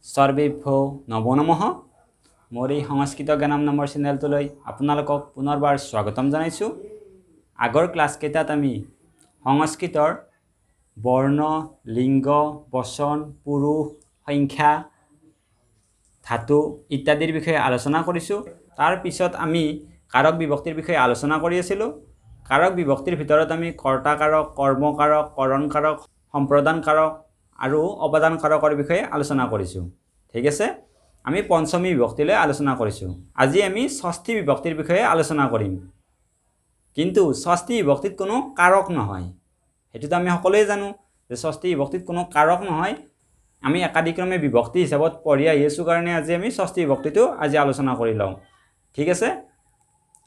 सर्वेभ्यो नमो नमः। मोर এই সংস্কৃত জ্ঞানম নামৰ চেনেলটোলৈ আপোনালোকক পুনৰবাৰ স্বাগতম জনাইছো। আগৰ ক্লাছ কেইটাত আমি সংস্কৃতৰ বৰ্ণ, লিংগ, বচন, পুৰুষ, সংখ্যা, ধাতু ইত্যাদিৰ বিষয়ে আলোচনা কৰিছো। তাৰ পিছত আমি কাৰক বিভক্তিৰ বিষয়ে আলোচনা কৰি আছিলো। কাৰক বিভক্তিৰ ভিতৰত আমি কৰ্তা কাৰক, কৰ্ম কাৰক, কৰণ কাৰক, সম্প্ৰদান কাৰক আৰু অবদান কাৰকৰ বিষয়ে আলোচনা কৰিছো। ঠিক আছে, আমি পঞ্চমী বিভক্তিলৈ আলোচনা কৰিছো। আজি আমি ষষ্ঠী বিভক্তিৰ বিষয়ে আলোচনা কৰিম। কিন্তু ষষ্ঠী বিভক্তিত কোনো কাৰক নহয়, হেতুটো আমি সকলোৱে জানো যে ষষ্ঠী বিভক্তিত কোনো কাৰক নহয়। আমি একাধিক্ৰমে বিভক্তি হিচাপত পঢ়ি আহিছো কাৰণে আজি আমি ষষ্ঠী বিভক্তিটো আজি আলোচনা কৰি লওঁ। ঠিক আছে,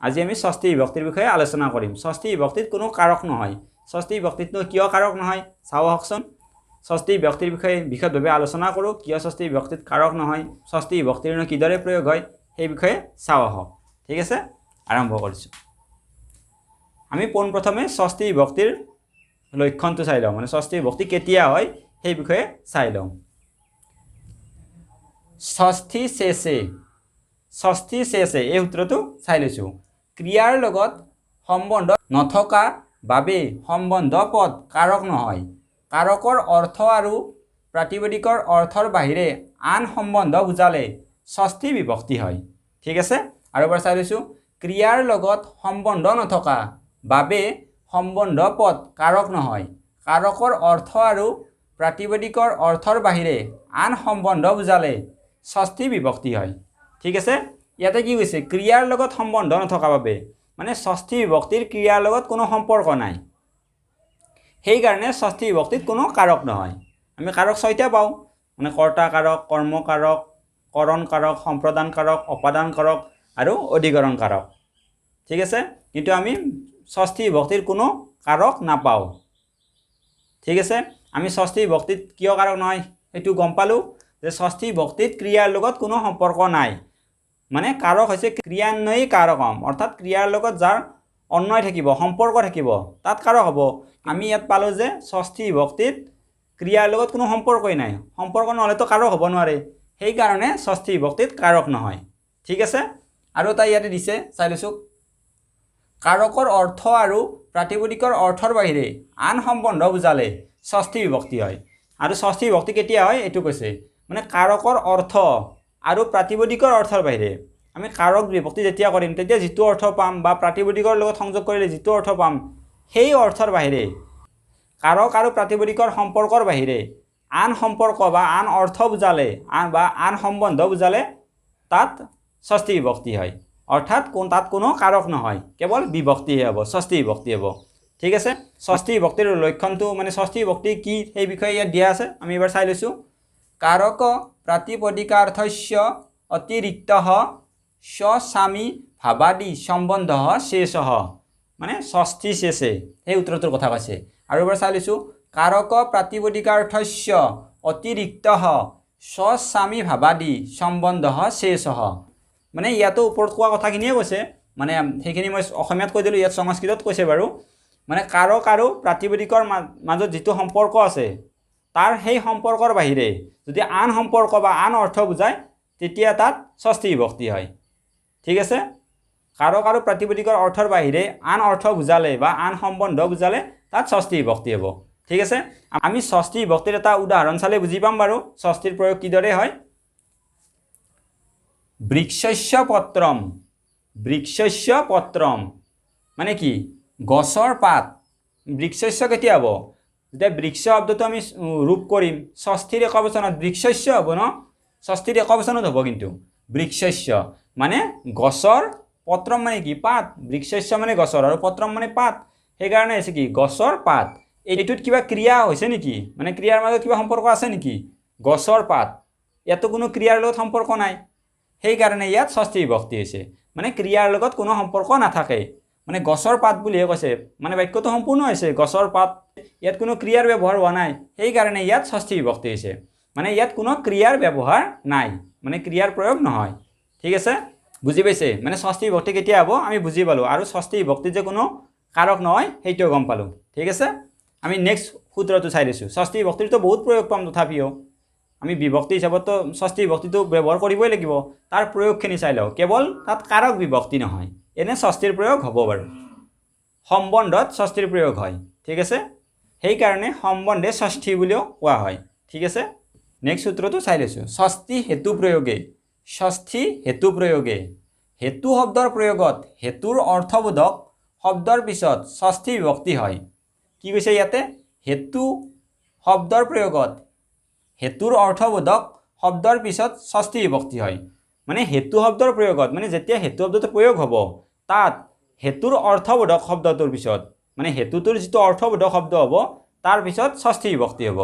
আজি আমি ষষ্ঠী বিভক্তিৰ বিষয়ে আলোচনা কৰিম। ষষ্ঠী বিভক্তিত কোনো কাৰক নহয়। ষষ্ঠী বিভক্তিতনো কিয় কাৰক নহয় চাও আহকচোন। ষষ্ঠী বিভক্তিৰ বিষয়ে বিশদভাৱে আলোচনা কৰোঁ। কিয় ষষ্ঠী বিভক্তিত কাৰক নহয়, ষষ্ঠী বিভক্তিৰনো কিদৰে প্ৰয়োগ হয় সেই বিষয়ে চাও আহক। ঠিক আছে, আৰম্ভ কৰিছোঁ। আমি পোনপ্ৰথমে ষষ্ঠী বিভক্তিৰ লক্ষণটো চাই লওঁ, মানে ষষ্ঠী বিভক্তি কেতিয়া হয় সেই বিষয়ে চাই লওঁ। ষষ্ঠী শেষে, ষষ্ঠী শেষে এই সূত্ৰটো চাই লৈছোঁ। ক্ৰিয়াৰ লগত সম্বন্ধ নথকা বাবে সম্বন্ধ পদ কাৰক নহয়। কাৰকৰ অৰ্থ আৰু প্ৰাতিপদিকৰ অৰ্থৰ বাহিৰে আন সম্বন্ধ বুজালে ষষ্ঠী বিভক্তি হয়। ঠিক আছে, আৰু এবাৰ চাই লৈছোঁ। ক্ৰিয়াৰ লগত সম্বন্ধ নথকা বাবে সম্বন্ধ পদ কাৰক নহয়। কাৰকৰ অৰ্থ আৰু প্ৰাতিপদিকৰ অৰ্থৰ বাহিৰে আন সম্বন্ধ বুজালে ষষ্ঠী বিভক্তি হয়। ঠিক আছে, ইয়াতে কি কৈছে? ক্ৰিয়াৰ লগত সম্বন্ধ নথকা বাবে, মানে ষষ্ঠী বিভক্তিৰ ক্ৰিয়াৰ লগত কোনো সম্পৰ্ক নাই, সেইকাৰণে ষষ্ঠী বিভক্তিত কোনো কাৰক নহয়। আমি কাৰক ছয়টা পাওঁ, মানে কৰ্তা কাৰক, কৰ্ম কাৰক, কৰণ কাৰক, সম্প্ৰদান কাৰক, অপাদান কাৰক আৰু অধিকৰণ কাৰক। ঠিক আছে, কিন্তু আমি ষষ্ঠী বিভক্তিৰ কোনো কাৰক নাপাওঁ। ঠিক আছে, আমি ষষ্ঠী বিভক্তিত কিয় কাৰক নহয় সেইটো গম পালোঁ যে ষষ্ঠী বিভক্তিত ক্ৰিয়াৰ লগত কোনো সম্পৰ্ক নাই। মানে কাৰক হৈছে ক্ৰিয়ান্বয়ী কাৰকম, অৰ্থাৎ ক্ৰিয়াৰ লগত যাৰ অন্বয় থাকিব, সম্পৰ্ক থাকিব, তাত কাৰক হ'ব। আমি ইয়াত পালোঁ যে ষষ্ঠী বিভক্তিত ক্ৰিয়াৰ লগত কোনো সম্পৰ্কই নাই, সম্পৰ্ক নহ'লেতো কাৰক হ'ব নোৱাৰে, সেইকাৰণে ষষ্ঠী বিভক্তিত কাৰক নহয়। ঠিক আছে, আৰু এটা ইয়াতে দিছে চাই লৈছোঁ। কাৰকৰ অৰ্থ আৰু প্ৰাতিপদিকৰ অৰ্থৰ বাহিৰে আন সম্বন্ধ বুজালে ষষ্ঠী বিভক্তি হয়। আৰু ষষ্ঠী বিভক্তি কেতিয়া হয় এইটো কৈছে, মানে কাৰকৰ অৰ্থ আৰু প্ৰাতিপদিকৰ অৰ্থৰ বাহিৰে। আমি কাৰক বিভক্তি যেতিয়া কৰিম তেতিয়া যিটো অৰ্থ পাম বা প্ৰাতিপদিকৰ লগত সংযোগ কৰিলে যিটো অৰ্থ পাম সেই অৰ্থৰ বাহিৰে, কাৰক আৰু প্ৰাতিপদিকৰ সম্পৰ্কৰ বাহিৰে আন সম্পৰ্ক বা আন অৰ্থ বুজালে বা আন সম্বন্ধ বুজালে তাত ষষ্ঠী বিভক্তি হয়। অৰ্থাৎ তাত কোনো কাৰক নহয়, কেৱল বিভক্তিহে হ'ব, ষষ্ঠী বিভক্তি হ'ব। ঠিক আছে, ষষ্ঠী বিভক্তিৰ লক্ষণটো মানে ষষ্ঠী বিভক্তি কি সেই বিষয়ে ইয়াত দিয়া আছে। আমি এবাৰ চাই লৈছোঁ। কাৰক প্ৰাতিপদিকাৰ্থস্য অতিৰিক্তঃ স্বস্বামী ভাবাদি সম্বন্ধ শেষঃ, মানে ষষ্ঠী শেষে সেই সূত্ৰটোৰ কথা কৈছে। আৰু এবাৰ চাই লৈছোঁ। কাৰক প্ৰাতিপদিকাৰ্থস্য অতিৰিক্তঃ স্বস্বামী ভাবাদি সম্বন্ধ শেষঃ, মানে ইয়াতো ওপৰত কোৱা কথাখিনিয়ে কৈছে, মানে সেইখিনি মই অসমীয়াত কৈ দিলোঁ, ইয়াত সংস্কৃতত কৈছে বাৰু। মানে কাৰক আৰু প্ৰাতিপদিকৰ মাজত যিটো সম্পৰ্ক আছে তাৰ সেই সম্পৰ্কৰ বাহিৰে যদি আন সম্পৰ্ক বা আন অৰ্থ বুজায় তেতিয়া তাত ষষ্ঠী বিভক্তি হয়। ঠিক আছে, কাৰক আৰু প্ৰাতিপদিকৰ অৰ্থৰ বাহিৰে আন অৰ্থ বুজালে বা আন সম্বন্ধ বুজালে তাত ষষ্ঠী বিভক্তি হ'ব। ঠিক আছে, আমি ষষ্ঠী বিভক্তিৰ এটা উদাহৰণ চালে বুজি পাম বাৰু ষষ্ঠীৰ প্ৰয়োগ কিদৰে হয়। বৃক্ষস্য পত্ৰম, বৃক্ষস্য পত্ৰম মানে কি? গছৰ পাত। বৃক্ষস্য কেতিয়া হ'ব? যেতিয়া বৃক্ষ শব্দটো আমি ৰূপ কৰিম ষষ্ঠীৰ একবচনত বৃক্ষস্য হ'ব ন, ষষ্ঠীৰ একবচনত হ'ব কিন্তু বৃক্ষস্য মানে গছৰ, পত্ৰম মানে কি? পাত। বৃক্ষস্য মানে গছৰ আৰু পত্ৰম মানে পাত, সেইকাৰণে হৈছে কি? গছৰ পাত। এইটোত কিবা ক্ৰিয়া হৈছে নেকি? মানে ক্ৰিয়াৰ মাজত কিবা সম্পৰ্ক আছে নেকি? গছৰ পাত, ইয়াতো কোনো ক্ৰিয়াৰ লগত সম্পৰ্ক নাই, সেইকাৰণে ইয়াত ষষ্ঠী বিভক্তি হৈছে। মানে ক্ৰিয়াৰ লগত কোনো সম্পৰ্ক নাথাকে, মানে গছৰ পাত বুলিহে কৈছে, মানে বাক্যটো সম্পূৰ্ণ হৈছে গছৰ পাত, ইয়াত কোনো ক্ৰিয়াৰ ব্যৱহাৰ হোৱা নাই, সেইকাৰণে ইয়াত ষষ্ঠী বিভক্তি হৈছে। মানে ইয়াত কোনো ক্ৰিয়াৰ ব্যৱহাৰ নাই, মানে ক্ৰিয়াৰ প্ৰয়োগ নহয়। ঠিক আছে, বুজি পাইছে? মানে ষষ্ঠী বিভক্তি কেতিয়া হ'ব আমি বুজি পালোঁ, আৰু ষষ্ঠী বিভক্তিত যে কোনো কাৰক নহয় সেইটোও গম পালোঁ। ঠিক আছে, আমি নেক্সট সূত্ৰটো চাই লৈছোঁ। ষষ্ঠী বিভক্তিৰতো বহুত প্ৰয়োগ পাম তথাপিও। আমি বিভক্তি হিচাপতো ষষ্ঠী বিভক্তিটো ব্যৱহাৰ কৰিবই লাগিব তাৰ প্ৰয়োগখিনি চাই লওঁ কেৱল তাত কাৰক বিভক্তি নহয় এনে ষষ্ঠীৰ প্ৰয়োগ হ'ব বাৰু সম্বন্ধত ষষ্ঠীৰ প্ৰয়োগ হয় ঠিক আছে সেই কাৰণে সম্বন্ধে ষষ্ঠী বুলিও কোৱা হয় ঠিক আছে নেক্সট সূত্ৰটো চাই লৈছোঁ ষষ্ঠী হেতু প্ৰয়োগে ষষ্ঠী হেতু প্ৰয়োগে হেতু শব্দৰ প্ৰয়োগত হেতুৰ অৰ্থবোধক শব্দৰ পিছত ষষ্ঠী বিভক্তি হয় কি কৈছে ইয়াতে হেতু শব্দৰ প্ৰয়োগত হেতুৰ অৰ্থবোধক শব্দৰ পিছত ষষ্ঠী বিভক্তি হয় মানে হেতু শব্দৰ প্ৰয়োগত মানে যেতিয়া হেতু শব্দটো প্ৰয়োগ হ'ব তাত হেতুৰ অৰ্থবোধক শব্দটোৰ পিছত মানে হেতুটোৰ যিটো অৰ্থবোধক শব্দ হ'ব তাৰ পিছত ষষ্ঠী বিভক্তি হ'ব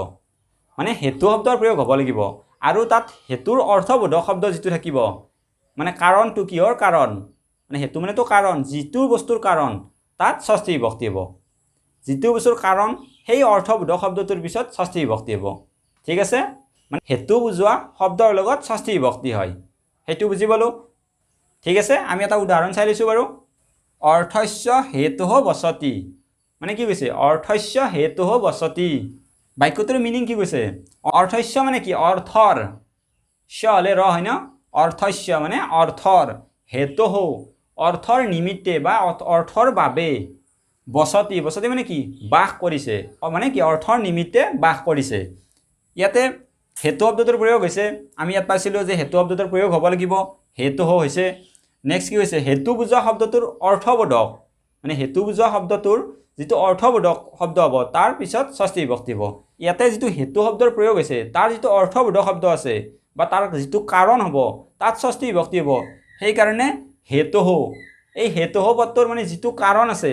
মানে হেতু শব্দৰ প্ৰয়োগ হ'ব লাগিব আৰু তাত হেতুৰ অৰ্থবোধক শব্দ যিটো থাকিব মানে কাৰণটো কিহৰ কাৰণ মানে হেতু মানেতো কাৰণ যিটো বস্তুৰ কাৰণ তাত ষষ্ঠী বিভক্তি হ'ব যিটো বস্তুৰ কাৰণ সেই অৰ্থবোধক শব্দটোৰ পিছত ষষ্ঠী বিভক্তি হ'ব ঠিক আছে মানে হেতু বুজোৱা শব্দৰ লগত ষষ্ঠী বিভক্তি হয় সেইটো বুজি পালোঁ ঠিক আছে আমি এটা উদাহৰণ চাই লৈছোঁ বাৰু অৰ্থস্য হেতুঃ বসতি মানে কি কৈছে অৰ্থস্য হেতুঃ বসতি বাক্যটোৰ মিনিং কি কৈছে অৰ্থস্য মানে কি অৰ্থৰ শ হলে ৰ হয় ন অৰ্থস্য মানে অৰ্থৰ হেতুঃ অৰ্থৰ নিমিত্তে বা অৰ্থৰ বাবে বসতি বসতি মানে কি বাস কৰিছে মানে কি অৰ্থৰ নিমিত্তে বাস কৰিছে ইয়াতে হেতু শব্দটোৰ প্ৰয়োগ হৈছে আমি ইয়াত পাইছিলোঁ যে হেতু শব্দটোৰ প্ৰয়োগ হ'ব লাগিব হেতু হৈছে নেক্সট কি হৈছে হেতু বুজোৱা শব্দটোৰ অৰ্থবোধক মানে হেতু বুজোৱা শব্দটোৰ যিটো অৰ্থবোধক শব্দ হ'ব তাৰ পিছত ষষ্ঠী বিভক্তি হ'ব ইয়াতে যিটো হেতু শব্দৰ প্ৰয়োগ হৈছে তাৰ যিটো অৰ্থবোধক শব্দ আছে বা তাৰ যিটো কাৰণ হ'ব তাত ষষ্ঠী বিভক্তি হ'ব সেইকাৰণে হেতুঃ এই হেতুঃ পদটোৰ মানে যিটো কাৰণ আছে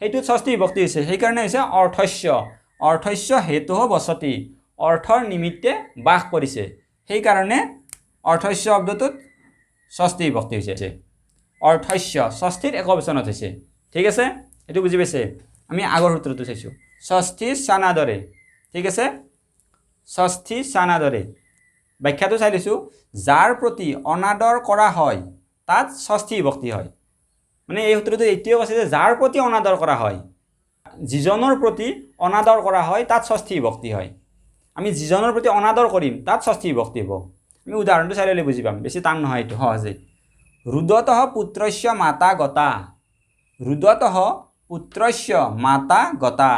সেইটোত ষষ্ঠী বিভক্তি হৈছে সেইকাৰণে হৈছে অৰ্থস্য অৰ্থস্য হেতুঃ বসতি অৰ্থৰ নিমিত্তে বাস কৰিছে সেইকাৰণে অৰ্থস্য শব্দটোত ষষ্ঠী বিভক্তি হৈছে অৰ্থস্য ষষ্ঠীৰ একবচনত হৈছে ঠিক আছে এইটো বুজি পাইছে আমি আগৰ সূত্ৰটো চাইছোঁ ষষ্ঠী স্থানাদৰে ঠিক আছে ষষ্ঠী স্থানাদৰে ব্যাখ্যাটো চাই লৈছোঁ যাৰ প্ৰতি অনাদৰ কৰা হয় তাত ষষ্ঠী বিভক্তি হয় মানে এই সূত্ৰটো এইটোৱে কৈছে যে যাৰ প্ৰতি অনাদৰ কৰা হয় যিজনৰ প্ৰতি অনাদৰ কৰা হয় তাত ষষ্ঠী বিভক্তি হয় আমি যিজনৰ প্ৰতি অনাদৰ কৰিম তাত ষষ্ঠী বিভক্তি হ'ব আমি উদাহৰণটো চাই ল'লে বুজি পাম বেছি টান নহয় এইটো সহজেই ৰুদতঃ পুত্ৰস্য মাতা গতা ৰুদতঃ পুত্ৰস্য মাতা গতা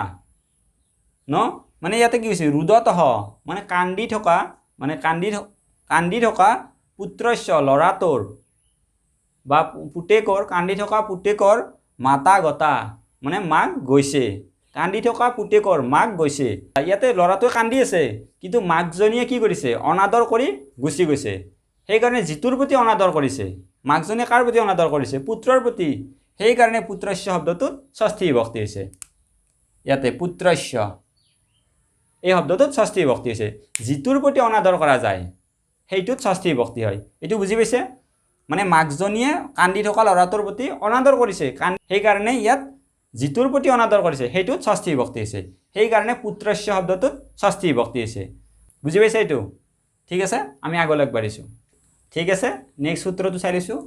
ন মানে ইয়াতে কি হৈছে ৰুদতঃ মানে কান্দি থকা পুত্ৰস্য ল'ৰাটোৰ বা পুতেকৰ কান্দি থকা পুতেকৰ মাতা গতা মানে মাক গৈছে কান্দি থকা পুতেকৰ মাক গৈছে ইয়াতে ল'ৰাটোৱে কান্দি আছে কিন্তু মাকজনীয়ে কি কৰিছে অনাদৰ কৰি গুচি গৈছে সেইকাৰণে যিটোৰ প্ৰতি অনাদৰ কৰিছে মাকজনীয়ে কাৰ প্ৰতি অনাদৰ কৰিছে পুত্ৰৰ প্ৰতি সেইকাৰণে পুত্ৰস্য শব্দটোত ষষ্ঠী বিভক্তি হৈছে ইয়াতে পুত্ৰস্য এই শব্দটোত ষষ্ঠী বিভক্তি হৈছে যিটোৰ প্ৰতি অনাদৰ কৰা যায় সেইটোত ষষ্ঠী বিভক্তি হয় এইটো বুজি পাইছে মানে মাকজনীয়ে কান্দি থকা ল'ৰাটোৰ প্ৰতি অনাদৰ কৰিছে সেইকাৰণে ইয়াত যিটোৰ প্ৰতি অনাদৰ কৰিছে সেইটোত ষষ্ঠী বিভক্তি হৈছে সেইকাৰণে পুত্ৰস্য শব্দটোত ষষ্ঠী বিভক্তি হৈছে বুজি পাইছে এইটো ঠিক আছে আমি আগলৈ আগবাঢ়িছোঁ ঠিক আছে নেক্সট সূত্ৰটো চাই লৈছোঁ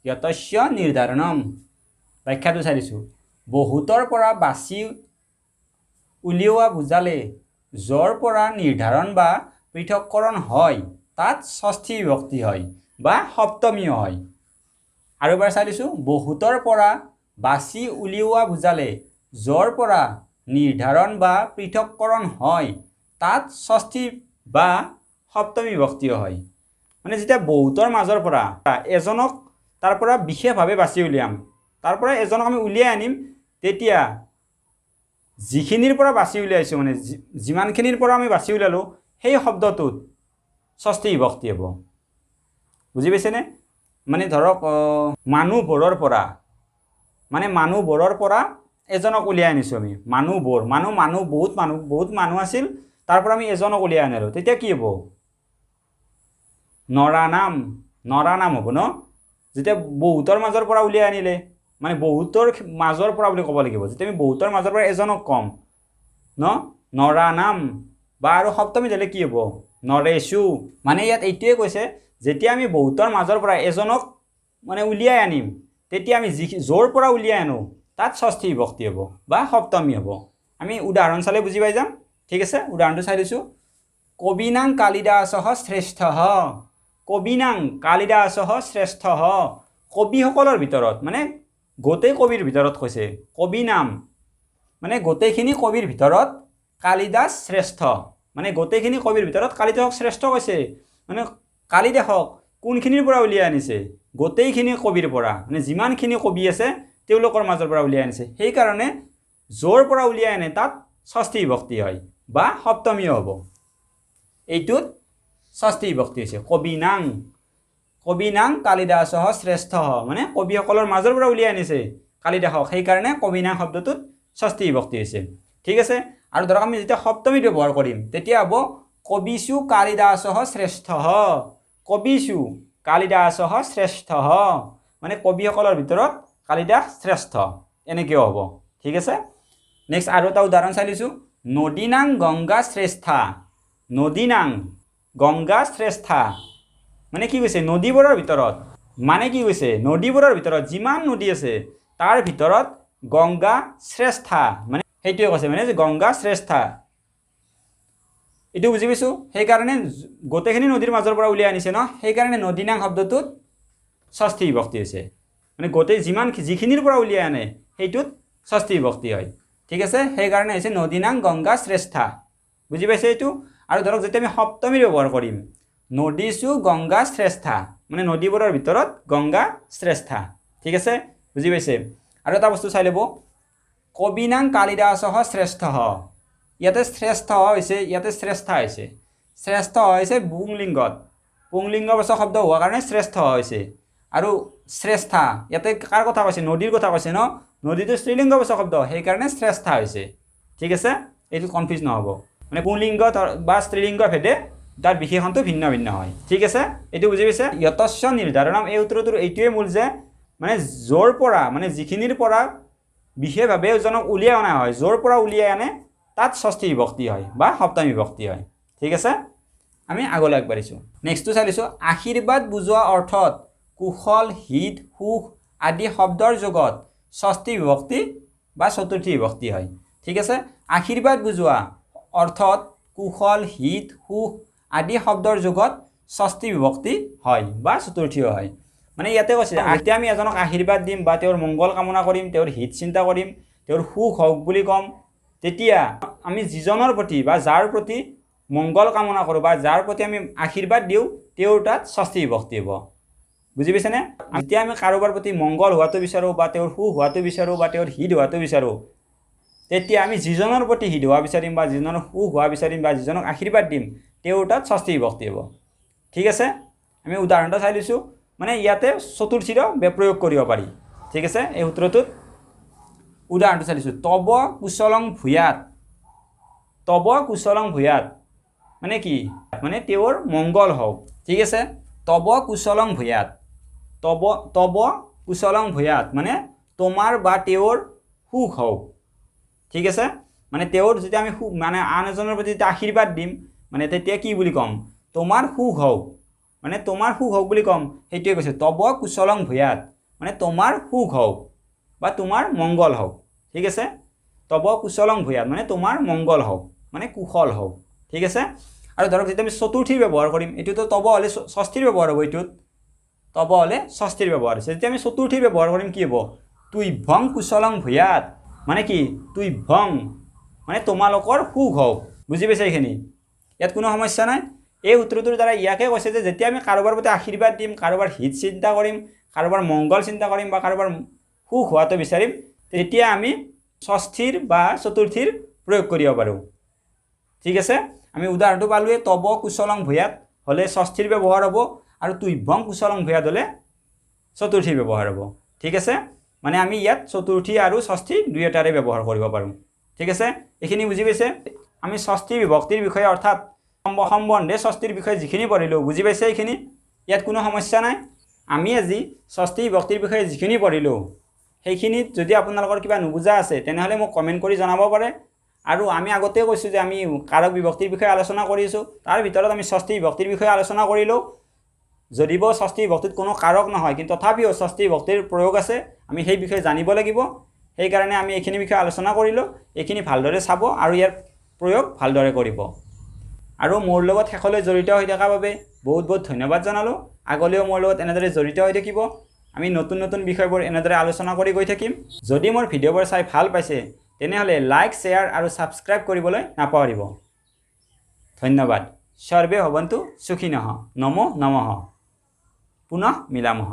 যতস্য নিৰ্ধাৰণম ব্যাখ্যাটো চাই লৈছোঁ বহুতৰ পৰা বাছি উলিওৱা বুজালে য'ৰ পৰা নিৰ্ধাৰণ বা পৃথককৰণ হয় তাত ষষ্ঠী বিভক্তি হয় বা সপ্তমীয় হয় আৰু এবাৰ চাই লৈছোঁ বহুতৰ পৰা বাছি উলিওৱা বুজালে য'ৰ পৰা নিৰ্ধাৰণ বা পৃথককৰণ হয় তাত ষষ্ঠী বা সপ্তমী বিভক্তি হয় মানে যেতিয়া বহুতৰ মাজৰ পৰা এজনক তাৰ পৰা বিশেষভাৱে বাছি উলিয়াম তাৰ পৰা এজনক আমি উলিয়াই আনিম তেতিয়া যিখিনিৰ পৰা বাছি উলিয়াইছোঁ মানে যিমানখিনিৰ পৰা আমি বাছি উলিয়ালোঁ সেই শব্দটোত ষষ্ঠী বিভক্তি হ'ব বুজি পাইছেনে মানে ধৰক মানুহবোৰৰ পৰা এজনক উলিয়াই আনিছোঁ আমি বহুত মানুহ আছিল তাৰ পৰা আমি এজনক উলিয়াই আনিলোঁ তেতিয়া কি হ'ব নৰা নাম হ'ব ন যেতিয়া বহুতৰ মাজৰ পৰা উলিয়াই আনিলে মানে বহুতৰ মাজৰ পৰা বুলি ক'ব লাগিব যেতিয়া আমি বহুতৰ মাজৰ পৰা এজনক ক'ম ন নৰা নাম বা আৰু সপ্তমী দিলে কি হ'ব নৰেশু মানে ইয়াত এইটোৱে কৈছে যেতিয়া আমি বহুতৰ মাজৰ পৰা এজনক মানে উলিয়াই আনিম তেতিয়া আমি য'ৰ পৰা উলিয়াই আনো তাত ষষ্ঠী বিভক্তি হ'ব বা সপ্তমী হ'ব আমি উদাহৰণ চালে বুজি পাই যাম ঠিক আছে উদাহৰণটো চাই লৈছোঁ কবিনাং কালিদাসঃ শ্ৰেষ্ঠঃ কবিনাং কালিদাসঃ শ্ৰেষ্ঠঃ কবিসকলৰ ভিতৰত মানে গোটেই কবিৰ ভিতৰত কৈছে কবি নাম মানে গোটেইখিনি কবিৰ ভিতৰত কালিদাস শ্ৰেষ্ঠ মানে গোটেইখিনি কবিৰ ভিতৰত কালিদাসক শ্ৰেষ্ঠ কৈছে মানে কালিদাসক কোনখিনিৰ পৰা উলিয়াই আনিছে গোটেইখিনি কবিৰ পৰা মানে যিমানখিনি কবি আছে তেওঁলোকৰ মাজৰ পৰা উলিয়াই আনিছে সেই কাৰণে জোৰ পৰা উলিয়াই আনে তাত ষষ্ঠী বিভক্তি হয় বা সপ্তমী হ'ব এইটোত ষষ্ঠী বিভক্তি হৈছে কবিনাং কালিদাসঃ শ্ৰেষ্ঠঃ মানে কবিসকলৰ মাজৰ পৰা উলিয়াই আনিছে কালিদাসক সেই কাৰণে কবিনাং শব্দটোত ষষ্ঠী বিভক্তি হৈছে ঠিক আছে আৰু ধৰক আমি যেতিয়া সপ্তমী ব্যৱহাৰ কৰিম তেতিয়া হ'ব কবিষু কালিদাসঃ শ্ৰেষ্ঠঃ কবিষু কালিদাসঃ শ্ৰেষ্ঠঃ মানে কবিসকলৰ ভিতৰত কালিদাস শ্ৰেষ্ঠ এনেকৈ হ'ব ঠিক আছে নেক্সট আৰু এটা উদাহৰণ চাই লৈছোঁ নদীনাং গংগা শ্ৰেষ্ঠা নদীনাং গংগা শ্ৰেষ্ঠা মানে কি কৈছে নদীবোৰৰ ভিতৰত মানে কি কৈছে নদীবোৰৰ ভিতৰত যিমান নদী আছে তাৰ ভিতৰত গংগা শ্ৰেষ্ঠা মানে সেইটোৱে কৈছে মানে যে গংগা শ্ৰেষ্ঠা এইটো বুজি পাইছোঁ সেইকাৰণে গোটেইখিনি নদীৰ মাজৰ পৰা উলিয়াই আনিছে ন সেইকাৰণে নদীনাং শব্দটোত ষষ্ঠী বিভক্তি হৈছে মানে গোটেই যিখিনিৰ পৰা উলিয়াই আনে সেইটোত ষষ্ঠী বিভক্তি হয় ঠিক আছে সেইকাৰণে হৈছে নদীনাং গংগা শ্ৰেষ্ঠা বুজি পাইছে এইটো আৰু ধৰক যেতিয়া আমি সপ্তমী ব্যৱহাৰ কৰিম নদীষু গংগা শ্ৰেষ্ঠা মানে নদীবোৰৰ ভিতৰত গংগা শ্ৰেষ্ঠা ঠিক আছে বুজি পাইছে আৰু এটা বস্তু চাই ল'ব কবিনাং কালিদাসঃ শ্ৰেষ্ঠঃ ইয়াতে শ্ৰেষ্ঠ হৈছে ইয়াতে শ্ৰেষ্ঠা হৈছে শ্ৰেষ্ঠ হৈছে পুংলিংগ বচক শব্দ হোৱাৰ কাৰণে শ্ৰেষ্ঠ হৈছে আৰু শ্ৰেষ্ঠা ইয়াতে কাৰ কথা কৈছে নদীৰ কথা কৈছে ন নদীটো স্ত্ৰীলিংগ বচক শব্দ সেইকাৰণে শ্ৰেষ্ঠা হৈছে ঠিক আছে এইটো কনফিউজ নহ'ব মানে পুংলিংগ বা স্ত্ৰীলিংগ ভেদে তাৰ বিশেষণটো ভিন্ন ভিন্ন হয় ঠিক আছে এইটো বুজি পাইছে যতস্য নিৰ্ধাৰণম এই উত্তৰটোৰ এইটোৱে মূল যে মানে জোৰ পৰা মানে যিখিনিৰ পৰা বিশেষভাৱে এজনক উলিয়াই অনা হয় জোৰ পৰা উলিয়াই আনে তাত ষষ্ঠী বিভক্তি হয় বা সপ্তমী বিভক্তি হয় ঠিক আছে আমি আগলৈ আগবাঢ়িছোঁ নেক্সটটো চাই লৈছোঁ আশীৰ্বাদ বুজোৱা অৰ্থত কুশল হিত সুখ আদি শব্দৰ যোগত ষষ্ঠী বিভক্তি বা চতুৰ্থী বিভক্তি হয় ঠিক আছে আশীৰ্বাদ বুজোৱা অৰ্থত কুশল হিত সুখ আদি শব্দৰ যোগত ষষ্ঠী বিভক্তি হয় বা চতুৰ্থীও হয় মানে ইয়াতে কৈছে যেতিয়া আমি এজনক আশীৰ্বাদ দিম বা তেওঁৰ মংগল কামনা কৰিম তেওঁৰ হিত চিন্তা কৰিম তেওঁৰ সুখ হওক বুলি ক'ম তেতিয়া আমি যিজনৰ প্ৰতি বা যাৰ প্ৰতি মংগল কামনা কৰোঁ বা যাৰ প্ৰতি আমি আশীৰ্বাদ দিওঁ তেওঁৰ তাত ষষ্ঠী বিভক্তি হ'ব বুজি পাইছেনে যেতিয়া আমি কাৰোবাৰ প্ৰতি মংগল হোৱাটো বিচাৰোঁ বা তেওঁৰ সুখ হোৱাটো বিচাৰোঁ বা তেওঁৰ হিত হোৱাটো বিচাৰোঁ তেতিয়া আমি যিজনৰ প্ৰতি হিত হোৱা বিচাৰিম বা যিজনৰ সুখ হোৱা বিচাৰিম বা যিজনক আশীৰ্বাদ দিম তেওঁৰ তাত ষষ্ঠী বিভক্তি হ'ব ঠিক আছে আমি উদাহৰণ এটা চাই লৈছোঁ মানে ইয়াতে চতুৰ্থীৰ প্ৰয়োগ কৰিব পাৰি ঠিক আছে এই সূত্ৰটোত উদাহৰণটো চাই লৈছোঁ তব কুশলং ভূয়াত মানে কি মানে তেওঁৰ মংগল হওক ঠিক আছে তব কুশলং ভূয়াত মানে তোমাৰ বা তেওঁৰ সুখ হওক ঠিক আছে মানে তেওঁৰ যেতিয়া আমি মানে আন এজনৰ প্ৰতি যেতিয়া আশীৰ্বাদ দিম মানে তেতিয়া কি বুলি ক'ম তোমাৰ সুখ হওক মানে তোমাৰ সুখ হওক বুলি ক'ম সেইটোৱে কৈছে তব কুশলং ভূয়াত মানে তোমাৰ সুখ হওক বা তোমাৰ মংগল হওক ঠিক আছে তব কুশলং ভূয়াত মানে তোমাৰ মংগল হওক মানে কুশল হওক ঠিক আছে আৰু ধৰক যেতিয়া আমি চতুৰ্থীৰ ব্যৱহাৰ কৰিম এইটোতো তব হ'লে ষষ্ঠীৰ ব্যৱহাৰ হ'ব এইটোত তব হ'লে ষষ্ঠীৰ ব্যৱহাৰ হৈছে যেতিয়া আমি চতুৰ্থীৰ ব্যৱহাৰ কৰিম কি হ'ব তুভ্যং কুশলং ভূয়াত মানে কি তুভ্যং মানে তোমালোকৰ সুখ হওক বুজি পাইছে এইখিনি ইয়াত কোনো সমস্যা নাই এই সূত্ৰটোৰ দ্বাৰা ইয়াকে কৈছে যে যেতিয়া আমি কাৰোবাৰ প্ৰতি আশীৰ্বাদ দিম কাৰোবাৰ হিত চিন্তা কৰিম কাৰোবাৰ মংগল চিন্তা কৰিম বা কাৰোবাৰ সুখ হোৱাটো বিচাৰিম তেতিয়া আমি ষষ্ঠীৰ বা চতুৰ্থীৰ প্ৰয়োগ কৰিব পাৰোঁ ঠিক আছে আমি উদাহৰণটো পালোঁৱে তব কুশলং ভূয়াত হ'লে ষষ্ঠীৰ ব্যৱহাৰ হ'ব আৰু তুভ্যং কুশলং ভূয়াত হ'লে চতুৰ্থীৰ ব্যৱহাৰ হ'ব ঠিক আছে মানে আমি ইয়াত চতুৰ্থী আৰু ষষ্ঠী দুয়োটাৰে ব্যৱহাৰ কৰিব পাৰোঁ ঠিক আছে এইখিনি বুজি পাইছে আমি ষষ্ঠী বিভক্তিৰ বিষয়ে অৰ্থাৎ সম্বন্ধে ষষ্ঠীৰ বিষয়ে যিখিনি পঢ়িলোঁ বুজি পাইছে এইখিনি ইয়াত কোনো সমস্যা নাই আমি আজি ষষ্ঠী বিভক্তিৰ বিষয়ে যিখিনি পঢ়িলোঁ সেইখিনিত যদি আপোনালোকৰ কিবা নুবুজা আছে তেনেহ'লে মোক কমেণ্ট কৰি জনাব পাৰে আৰু আমি আগতে কৈছোঁ যে আমি কাৰক বিভক্তিৰ বিষয়ে আলোচনা কৰিছোঁ তাৰ ভিতৰত আমি ষষ্ঠী বিভক্তিৰ বিষয়ে আলোচনা কৰিলোঁ যদিও ষষ্ঠী বিভক্তিত কোনো কাৰক নহয় কিন্তু তথাপিও ষষ্ঠী বিভক্তিৰ প্ৰয়োগ আছে আমি সেই বিষয়ে জানিব লাগিব সেইকাৰণে আমি এইখিনি বিষয়ে আলোচনা কৰিলোঁ এইখিনি ভালদৰে চাব আৰু ইয়াৰ প্ৰয়োগ ভালদৰে কৰিব আৰু মোৰ লগত শেষলৈ জড়িত হৈ থকাৰ বাবে বহুত বহুত ধন্যবাদ জনালোঁ আগলৈও মোৰ লগত এনেদৰে জড়িত হৈ থাকিব আমি নতুন নতুন বিষয়বোৰ এনেদৰে আলোচনা কৰি গৈ থাকিম যদি মোৰ ভিডিঅ'বোৰ চাই ভাল পাইছে তেনেহ'লে লাইক শ্বেয়াৰ আৰু ছাবস্ক্ৰাইব কৰিবলৈ নাপাহৰিব ধন্যবাদ সৰ্বে ভৱন্তু সুখিনঃ নমো নমঃ পুনঃ মিলামঃ